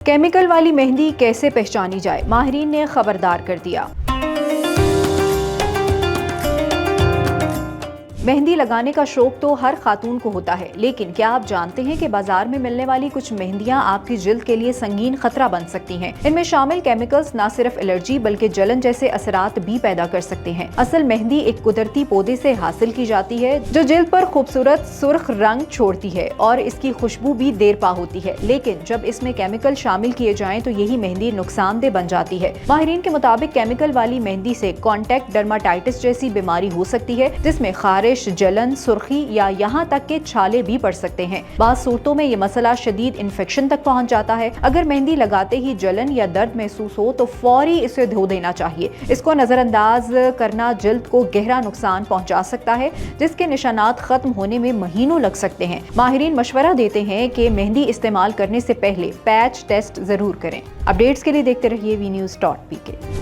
Chemical वाली मेहंदी कैसे पहचानी जाए, माहिरीन ने खबरदार कर दिया। मेहंदी लगाने का शौक तो हर खातून को होता है, लेकिन क्या आप जानते हैं कि बाजार में मिलने वाली कुछ मेहंदियां आपकी जिल्द के लिए संगीन खतरा बन सकती हैं। इनमें शामिल केमिकल्स न सिर्फ एलर्जी बल्कि जलन जैसे असरात भी पैदा कर सकते हैं। असल मेहंदी एक कुदरती पौधे से हासिल की जाती है जो जिल्द पर खूबसूरत सुर्ख रंग छोड़ती है और इसकी खुशबू भी देरपा होती है, लेकिन जब इसमें केमिकल शामिल किए जाएं तो यही मेहंदी नुकसानदेह बन जाती है। माहिरीन के मुताबिक केमिकल वाली मेहंदी से कॉन्टैक्ट डर्माटाइटिस जैसी बीमारी हो सकती है, जिसमें खारिश, जलन, सुर्खी या यहाँ तक के छाले भी पड़ सकते हैं। बाज़ सूरतों में ये मसला शदीद इन्फेक्शन तक पहुँच जाता है। अगर मेहंदी लगाते ही जलन या दर्द महसूस हो तो फौरी इसे धो देना चाहिए। इसको नजरअंदाज करना जिल्द को गहरा नुकसान पहुँचा सकता है, जिसके निशानात खत्म होने में महीनों लग सकते हैं। माहिरीन मशवरा देते हैं कि मेहंदी इस्तेमाल करने से पहले पैच टेस्ट जरूर करें। अपडेट्स के लिए देखते रहिए वीन्यूज़.pk।